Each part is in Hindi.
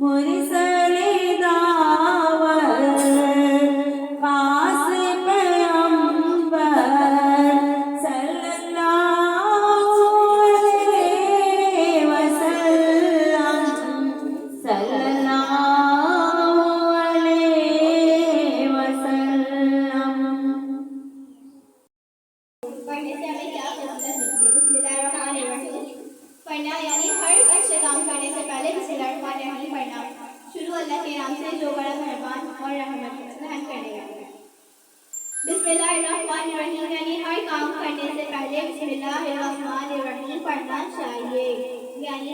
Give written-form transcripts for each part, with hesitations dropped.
मुरसल दावत खास पैगंबर सल्लल्लाहु अलैहि वसल्लम सल्लल्लाहु अलैहि वसल्लम। पढ़ने से हमें क्या पता चलती है? बिस्मिल्लाहिर्रहमानिर्रहीम पढ़ना यानी हर अच्छे काम करने से पहले बिस्मिल्लाहिर्रहमानिर्रहीम पढ़ना। शुरू अल्लाह के नाम से जो बड़ा मेहरबान और रहमत रहम करने वाला है। बिस्मिल्लाहिर्रहमानिर्रहीम यानी हर काम करने से पहले बिस्मिल्लाहिर्रहमानिर्रहीम पढ़ना चाहिए। यानी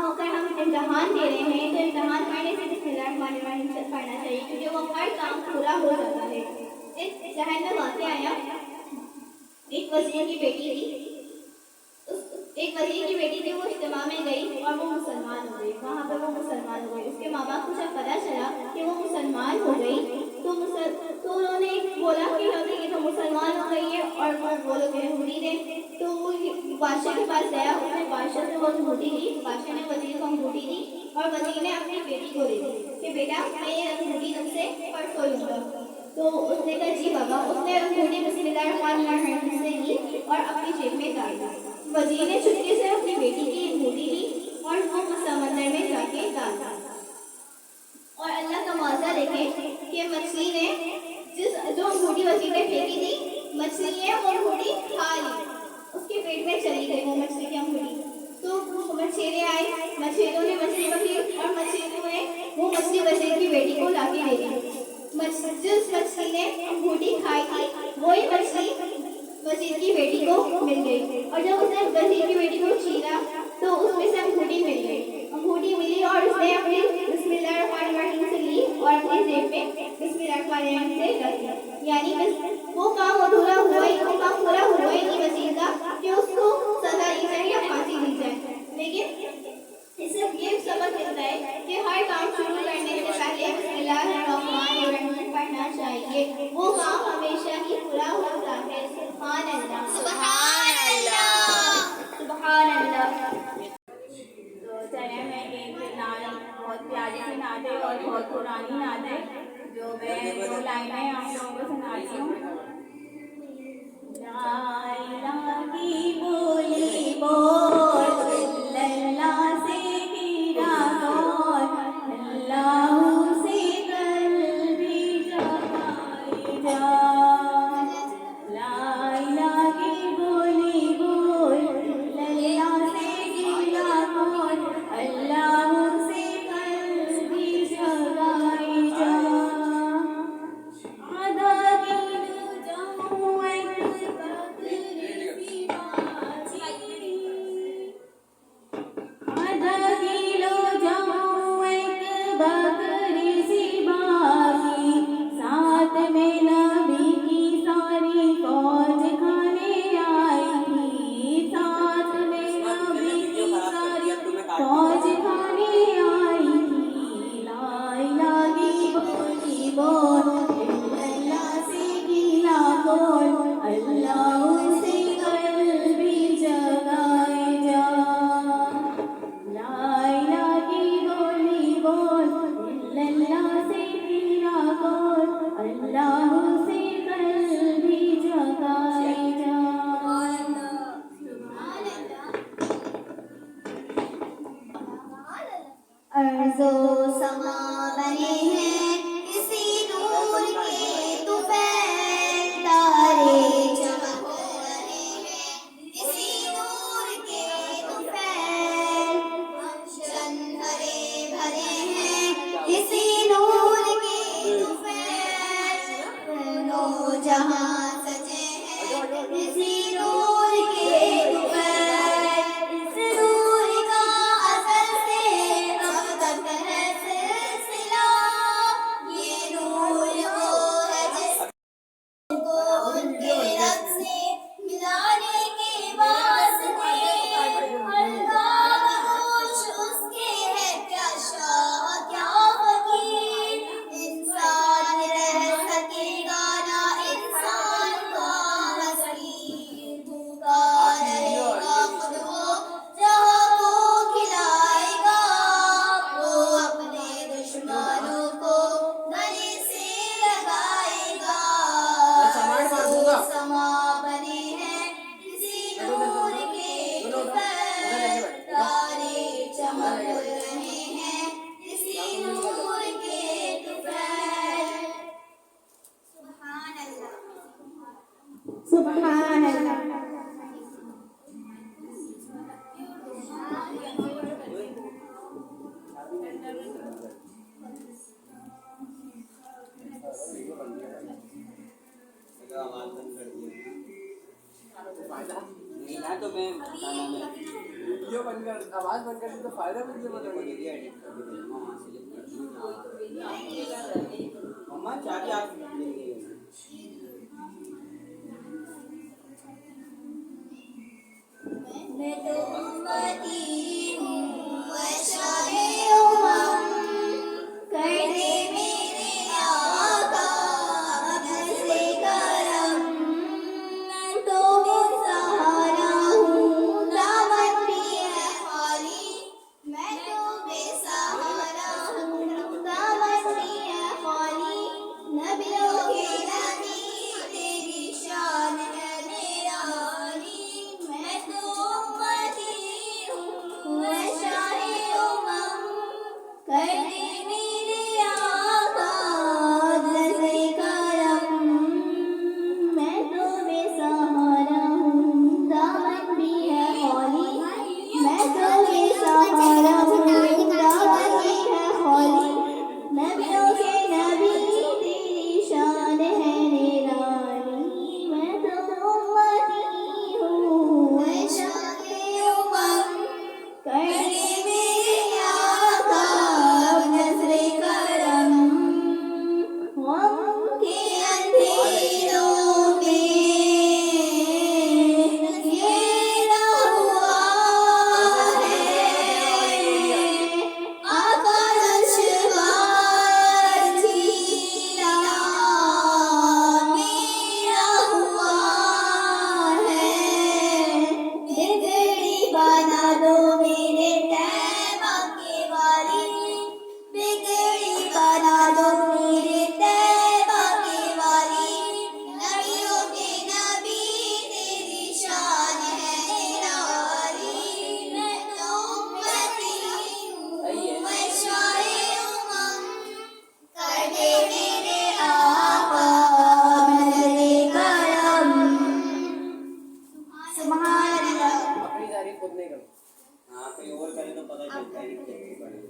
अगर हम इम्तिहान दे रहे हैं तो इम्तिहान पढ़ने से बिस्मिल्लाहिर्रहमानिर्रहीम से पढ़ना चाहिए, क्योंकि वो हर काम पूरा हो जाता है। इस जहन में वाक़या आया, एक वज़ीर की बेटी थी। एक वज़ीर की बेटी थी, वो इज्तिमा में गई और वो मुसलमान हो गई। वहाँ पर वो मुसलमान हो गई। उसके माँ बाप को जब पता चला कि वो मुसलमान हो गई तो उन्होंने बोला कि ये तो मुसलमान हो गई है और वो लोग अंगूठी दें। तो वो बादशाह के पास गया, उसने बादशाह से वो अंगूठी ली। बादशाह ने वज़ीर को अंगूठी दी और वज़ीर ने अपनी बेटी को दे दी कि बेटा मैं ये अंगूठी तुमसे परसों लूँगा। तो उसने कहा जी बाबा। उसने अंगूठी बिस्मिल्लाहिर्रहमानिर्रहीम से ली और अपनी जेब में डाल दी। वज़ीर ने चुपके से अपनी बेटी की अंगूठी ली और वो समंदर में जाके डाल दी। और अल्लाह का मौज़ा देखें कि मछली ने जो अंगूठी वज़ीर ने फेंकी थी, मछली ने वो अंगूठी खा ली। उसके पेट में चली गई वो मछली की अंगूठी। तो मछेरे आए, मछेरों ने मछली पकड़ी और मछेरों ने वो मछली वज़ीर की बेटी को लाके दे दी। जिस मछली ने अंगूठी खाई थी वही मछली वज़ीर की बेटी को मिल गई। और जब उसने वज़ीर की बेटी को चीरा तो उसमें से अंगूठी मिल गई। अंगूठी मिली और उसने अपनी बिस्मिल्लाहिर्रहमानिर्रहीम से ली और अपनी जेब में बिस्मिल्लाहिर्रहमानिर्रहीम से रख दी। यानी वो काम पूरा हुआ ही नहीं वज़ीर का कि उसको सजा दी जाए या फांसी दी जाए। लेकिन इससे ये सबक मिलता है कि हर काम शुरू करने से पहले बिस्मिल्लाहिर्रहमानिर्रहीम पढ़ना चाहिए। वो काम हमेशा ही पूरा होता है। सुभान अल्लाह, सुभान अल्लाह, सुभान अल्लाह। तो चले मैं एक नात, बहुत प्यारी सी नात है और बहुत पुरानी नात है, जो मैं 2 लाइनें आप लोगों को सुनाती हूँ। ला इलाहा की बोली बोल, अल्लाह से गिरा बोल, अल्लाह से कल्बी जगाए जा। ला इलाहा की बोली बोल, अल्लाह से गिरा बोल, अल्लाह से कल्बी जगाए जा। आधा दिल जाऊं एक बकरी सी बाजी, आधा किलो जाऊं एक बकरी सी बाजी, साथ में नबी की सारी फौज खाने आई थी, साथ में नबी की सारी फौज खाने आई थी। ला इलाहा की बोली बोल, अल्लाह से गिला बोल, अल्लाह से कल्बी जगाए जा। ला इलाहा की बोली बोल, अल्लाह से गिला बोल, अल्लाह से कल्बी जगाए जा। अर्ज़ो समा बने हैं इसी नूर के तुफ़ैल, तारे चमक रहे हैं इसी नूर के तुफ़ैल, गुलशन हरे भरे हैं इसी नूर के तुफ़ैल, नो जहां सजे हैं इसी नूर के तुफ़ैल। इस नूर का असल से अब तक है सिलसिला, ये नूर वो है जिसको उनके रब से मिलाने के वास्ते, अलगाव होश उसके है क्या शाह क्या फकीर, सुभान अल्लाह। आवाज बंद कर दी नहीं ना तो मैं वीडियो बंद कर आवाज बंद कर दी तो फायदा मुझे मतलब मम्मा चाबी आप मैं तो उम्मती हूँ वशाए उम्मम कर दे मेरे आका अपने से करम। मैं तो बेसहारा हूँ दामन भी है खाली। मैं तो बेसहारा हूँ दामन भी है खाली। नबियों के नबी तेरी शान है निराली। मैं तो उम्मती हूँ वशाए उम्मम कर दे मेरे आका जैसे करम। मैं तो बेसहारा हूँ दामन भी है खाली। मैं तो बेसहारा हूँ दामन भी है खाली। नबियों के नबी तेरी शान है निराली। मैं तो उम्मती हूँ वशाए उम्मम कर दे मेरे आका नज़्रे करम। गम के अंधेरों में घेरा हुआ है आका दुश्वार जीना मेरा हुआ है। बिगड़ी बना दो मेरे तैबा के वाली। बिगड़ी बना दो मेरे तैबा के वाली। नबियों के नबी तेरी शान है निराली। मैं तो उम्मती हूँ वशाए उम्मम कर दे मेरे आका नज़्रे करम। सुभान अल्लाह। अपनी तारीफ खुद नहीं करो हाँ कोई और करे तो पता चलता है कि क्या पढ़े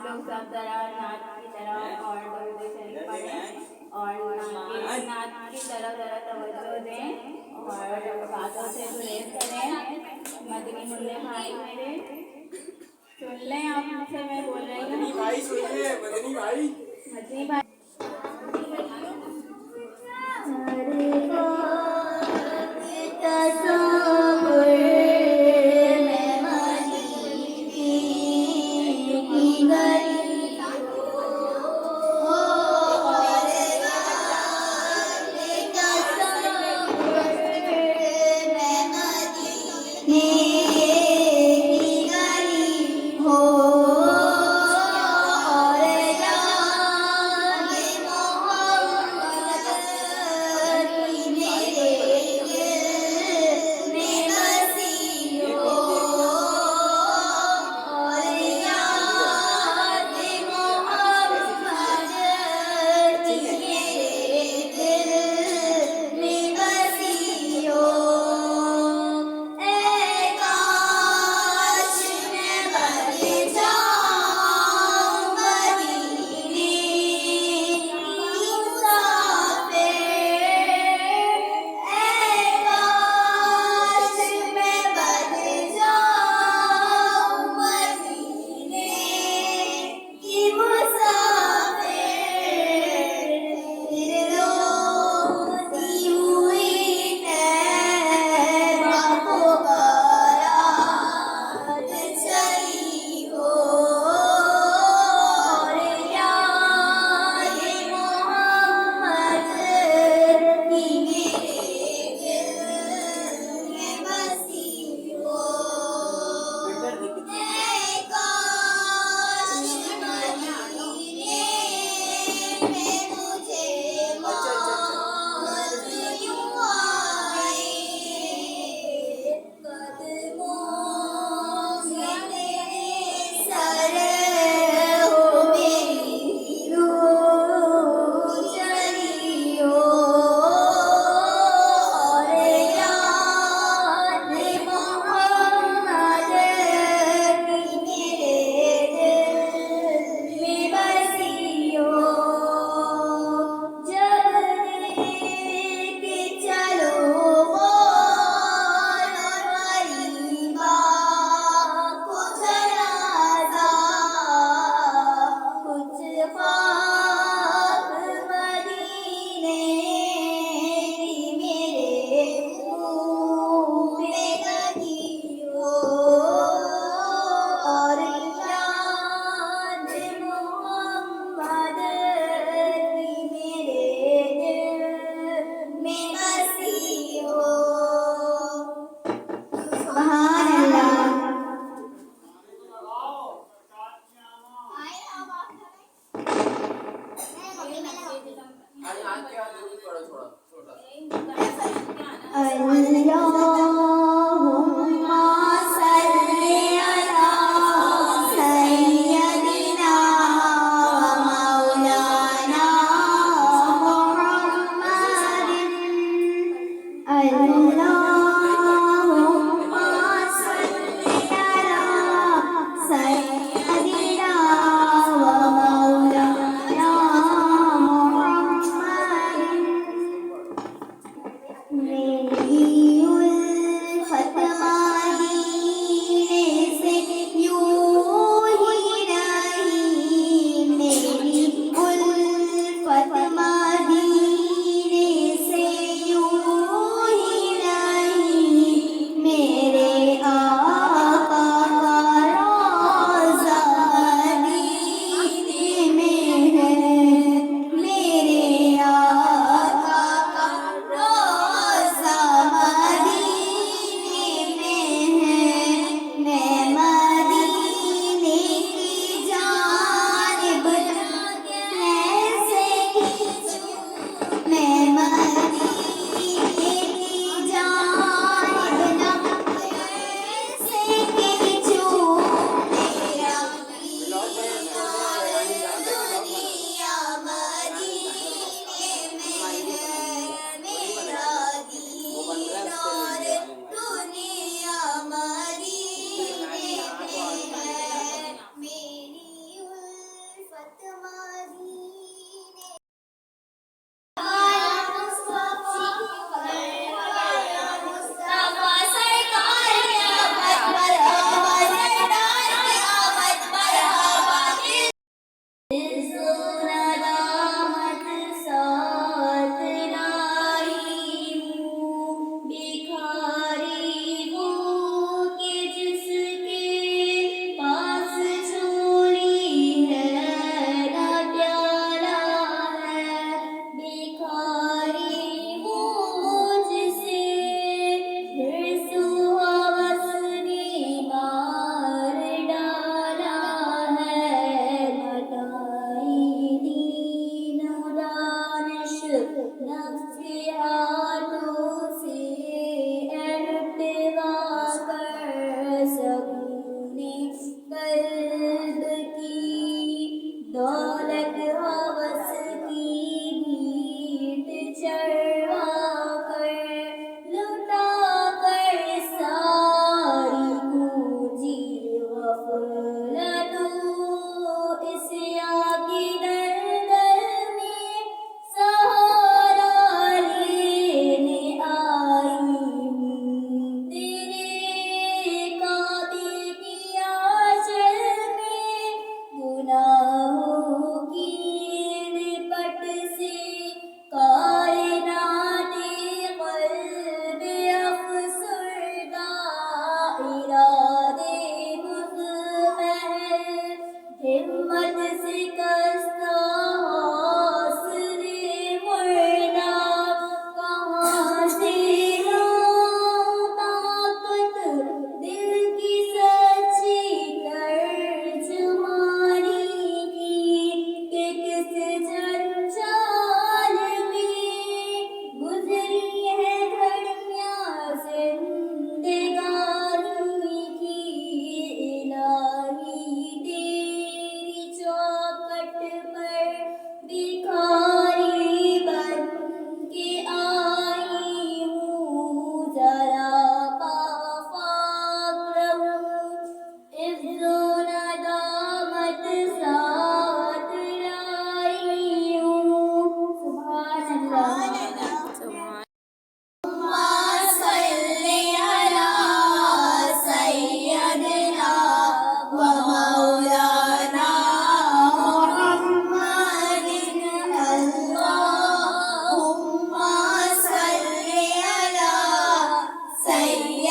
लोग सब जरा नाच की तरफ और दो शरीफ पढ़ें और नाच की तरफ जरा तवज्जो दें और बातों से गुरेज करें। मदनी मुन्ने भाई मेरे सुन लें, आप मुझसे मैं बोल रही हूँ। मदनी भाई सुनिए, मदनी भाई। मदनी भाई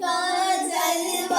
का जलवा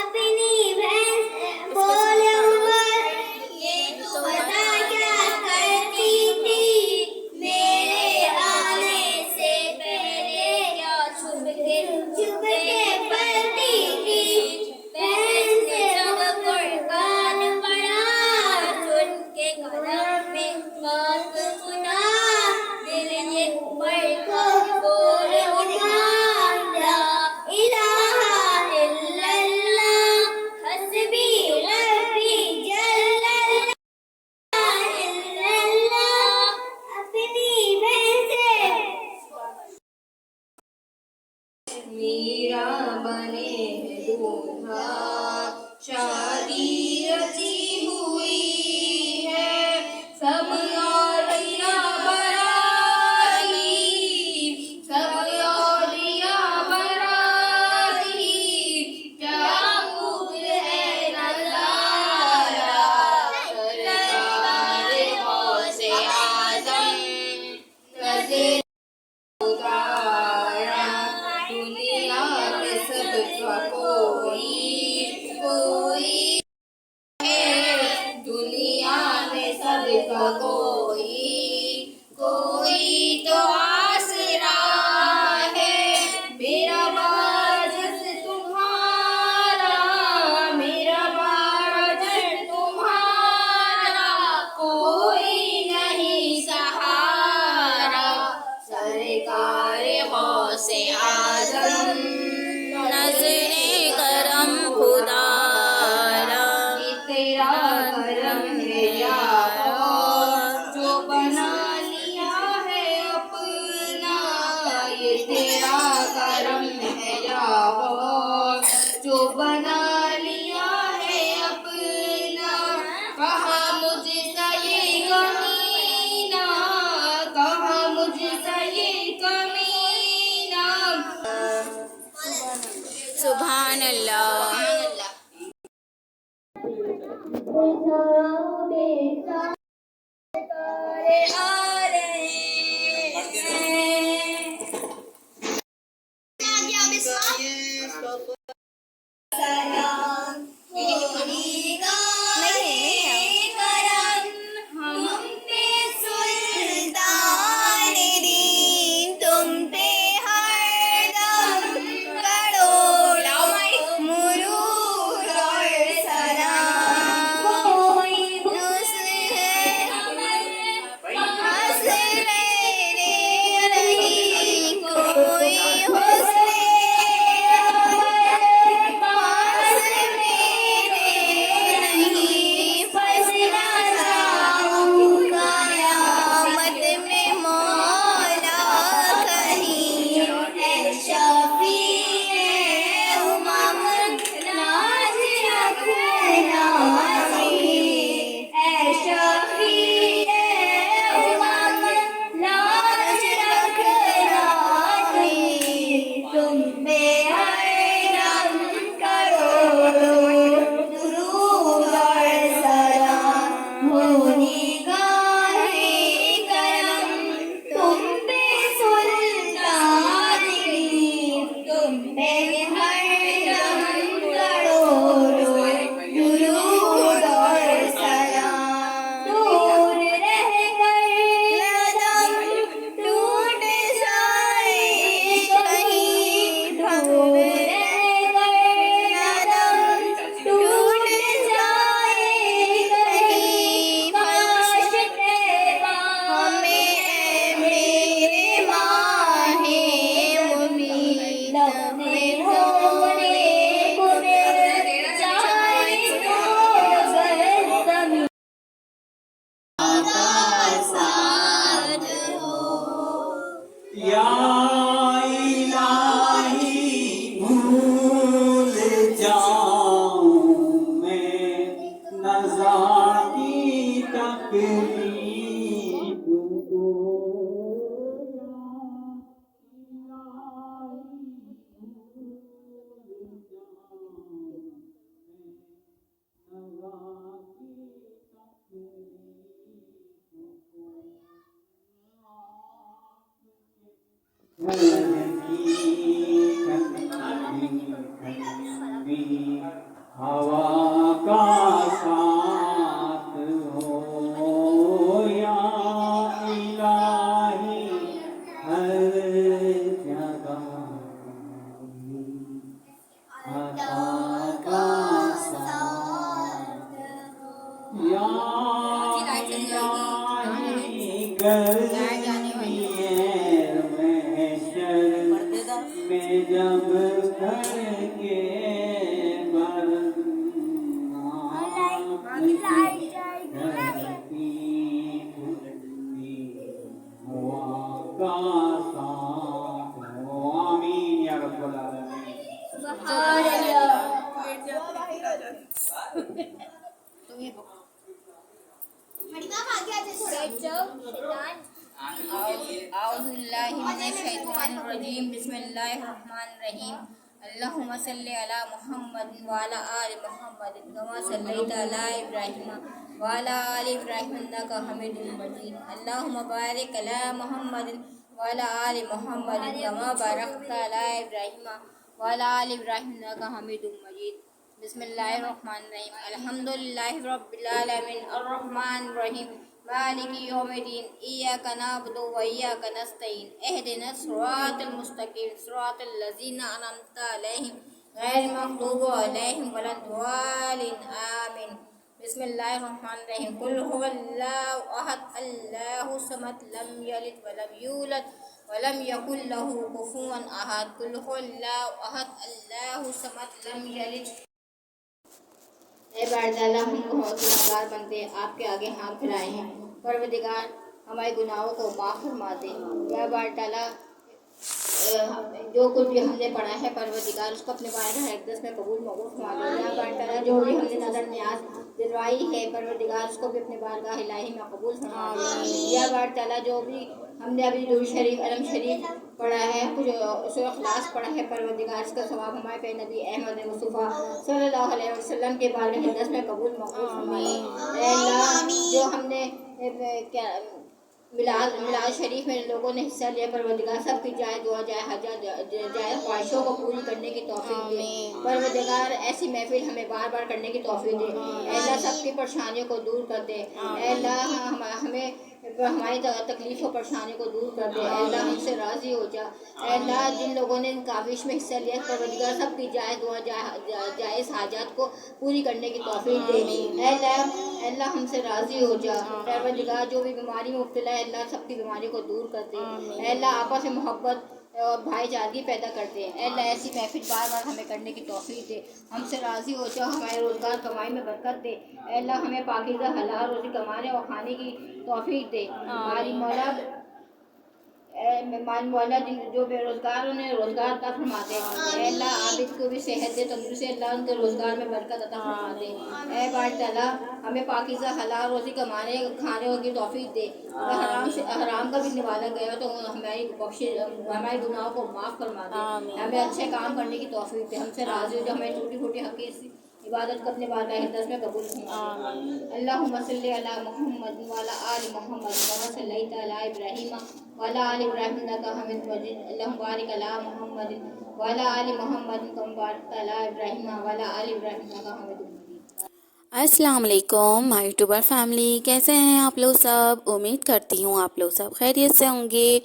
अपनी भैंस बोले ये तो बता क्या करती थी मेरे आने से पहले क्या छुप के पढ़ती थी बहन से जब कुरान पढ़ा सुन के कलम में बात सुना दिल ये उमर को बोल उठा सारे से आदम नजरे करम खुदारा तेरा करम है यारा जो बना लिया है अपना ये तेरा करम है यारा जो बना लिया है अपना कहा मुझसे ये कमीना कहा मुझसे ये कमीना सुभान अल्लाह तारे आ रहे सलाम होगा करम हम पे सुल्तान दीन तुम पे हरदम करोड़ों मुरूद और सलाम कोई हंसने नहीं कोई हवा का साथ हो या इलाही हर जगह हवा का साथ या इलाही गर्मी में जब करके बिस्मिल्लाहिर्रहमानिर्रहीम अल्लाहुम्मा सल्लि अला मुहम्मद व अला आलि मुहम्मद कमा सल्लैता अला इब्राहीम व अला आलि इब्राहीम इन्नका हमीदुम मजीद अल्लाहुम्मा बारिक अला मुहम्मद व अला आलि मुहम्मद कमा बारकता अला इब्राहीम व अला आलि इब्राहीम इन्नका हमीदुम मजीद बिस्मिल्लाहिर्रहमानिर्रहीम अल्हम्दुलिल्लाहि रब्बिल आलमीन अर्रहमानिर रहीम मालिकी यौमिद्दीन इय्याका नअबुदु व इय्याका नस्तईन इहदिनस सिरातल मुस्तकीम सिरातल लज़ीना अनअमता अलैहिम गैरिल मग़दूबि अलैहिम वलद्दालिन आमीन बिस्मिल्लाहिर्रहमानिर्रहीम कुल हुवल्लाहु अहद अल्लाहुस समद लम यलिद व लम यूलद वलम यकुल लहू कुफुवन अहद कुल हुवल्लाहु अहद अल्लाहु समद लम यलिद। ऐ बार ताला हम बहुत गुनाहगार बनते आपके आगे हाथ फैलाए हैं, परवरदिगार हमारे गुनाहों को माफ़ फरमा दे। या बार ताला जो कुछ भी हमने पढ़ा है परवरदिगार उसको अपने बारगाह अक़दस में कबूल मकबूल फरमा दे। या बार ताला जो भी हमने नज़र न्याज दिलवाई है परवरदिगार उसको भी अपने बारगाह इलाही में कबूल फरमा दे। या बार ताला जो भी हमने अभी दुरूद शरीफ अलम शरीफ पढ़ा है, कुछ सूरह इखलास पढ़ा है परवरदिगार इसका सवाब हमारे पे नबी अहमद मुस्तफ़ा सल्लल्लाहु अलैहि वसल्लम के बारगाह अक़दस में कबूल मकबूल फरमा दे। ऐ अल्लाह जो हमने क्या मिलाद शरीफ में लोगों ने हिस्सा लिया परवरदिगार सबकी जाए दुआ जाए हाजत जाए ख्वाहिशों को पूरी करने की तौफीक दे। परवरदिगार ऐसी महफिल हमें बार बार करने की तौफीक दे। अल्लाह सबकी परेशानियों को दूर कर दे। अल्लाह हमें हमारी तकलीफ़ों परेशानियों को दूर कर दे। अल्लाह हमसे राज़ी हो जा। अल्लाह जिन लोगों ने इन काविश में हिस्सा लिया परवरदिगार सबकी जाए दुआ जायज़ हाजत को पूरी करने की तौफीक दे। अल्लाह हमसे राज़ी हो जा। परवरदिगार जो भी बीमारी में मुब्तला है अल्लाह सबकी बीमारी को दूर कर दे। अल्लाह आपस में मोहब्बत और भाईचारगी पैदा करते हैं। अल्लाह ऐसी महफिल बार बार हमें करने की तौफीक दे। हमसे राज़ी हो जा, हमारे रोज़गार कमाई में बरकत दे। अल्लाह हमें पाकीज़ा हलाल रोज़ी कमाने और खाने की तौफीक दे। हमारी मौला जो बेरोज़गार उन्हें रोज़गार अता फरमा दे। अल्लाह आबिद को भी सेहत दे, तंदुरुस्ती अल्लाह उनके रोज़गार में बरकत अता फरमा दे। ऐ बार ताला हमें पाकीज़ा हलाल रोज़ी कमाने खाने की तौफीक दे। हराम का भी निवाला गया तो हमारी हमारे गुनाहों को माफ़ फरमा दे। हमें अच्छे काम करने की तौफीक दे। हमसे राज़ी हो जो हमें टूटी फूटी हक़ीक़ी इबादत को अपने बारगाह अक़दस में कबूल फरमा। अल्लाहुम्मा सल्लि अला मुहम्मद व अला आलि मुहम्मद कमा सल्लैता अला इब्राहीम व अला आलि इब्राहीम इन्नका हमीदुम मजीद। अल्लाहुम्मा बारिक अला मुहम्मद व अला आलि मुहम्मद कमा बारकता अला इब्राहीम व अला आलि इब्राहीम इन्नका हमीदुम मजीद। अस्सलाम वालेकुम माय यूट्यूबर फैमिली, कैसे हैं आप लोग सब। उम्मीद करती हूँ आप लोग सब खैरियत से होंगे।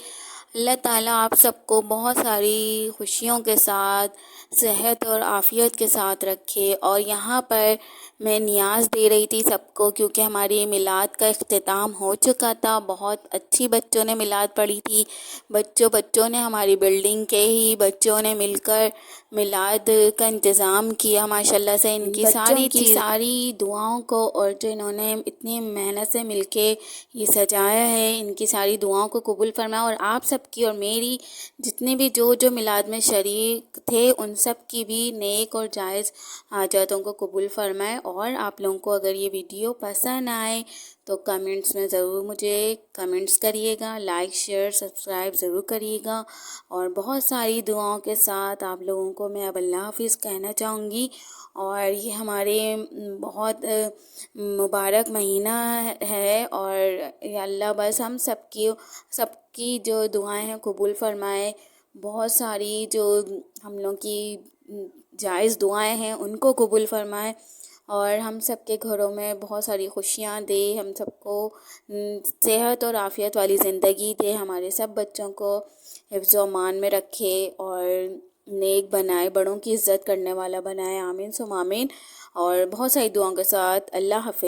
अल्लाह ताला आप सबको बहुत सारी खुशियों के साथ सेहत और आफ़ियत के साथ रखे। और यहाँ पर मैं नियाज़ दे रही थी सबको क्योंकि हमारी मिलाद का इख्तिताम हो चुका था। बहुत अच्छी बच्चों ने मिलाद पढ़ी थी। बच्चों ने हमारी बिल्डिंग के ही बच्चों ने मिलकर मिलाद का इंतज़ाम किया। माशाल्लाह से इनकी सारी दुआओं को और जो इन्होंने इतनी मेहनत से मिलके ये सजाया है इनकी सारी दुआओं को कबूल फरमाए। और आप सबकी और मेरी जितने भी जो मिलाद में शरीक थे उन सब की भी नेक और जायज़ हाजतों को कबूल फरमाए। और आप लोगों को अगर ये वीडियो पसंद आए तो कमेंट्स में ज़रूर मुझे कमेंट्स करिएगा, लाइक शेयर सब्सक्राइब ज़रूर करिएगा। और बहुत सारी दुआओं के साथ आप लोगों को मैं अब अल्लाह हाफ़िज़ कहना चाहूँगी। और ये हमारे बहुत मुबारक महीना है और या अल्लाह बस हम सबकी जो दुआएं हैं कबूल फरमाए। बहुत सारी जो हम लोग की जायज़ दुआएं हैं उनको कबूल फरमाए और हम सबके घरों में बहुत सारी खुशियाँ दे। हम सबको सेहत और आफ़ियत वाली ज़िंदगी दे। हमारे सब बच्चों को हिफ्ज़ व अमान में रखे और नेक बनाए, बड़ों की इज़्ज़त करने वाला बनाए। आमीन सुम आमीन। और बहुत सारी दुआओं के साथ अल्लाह हाफ़िज़।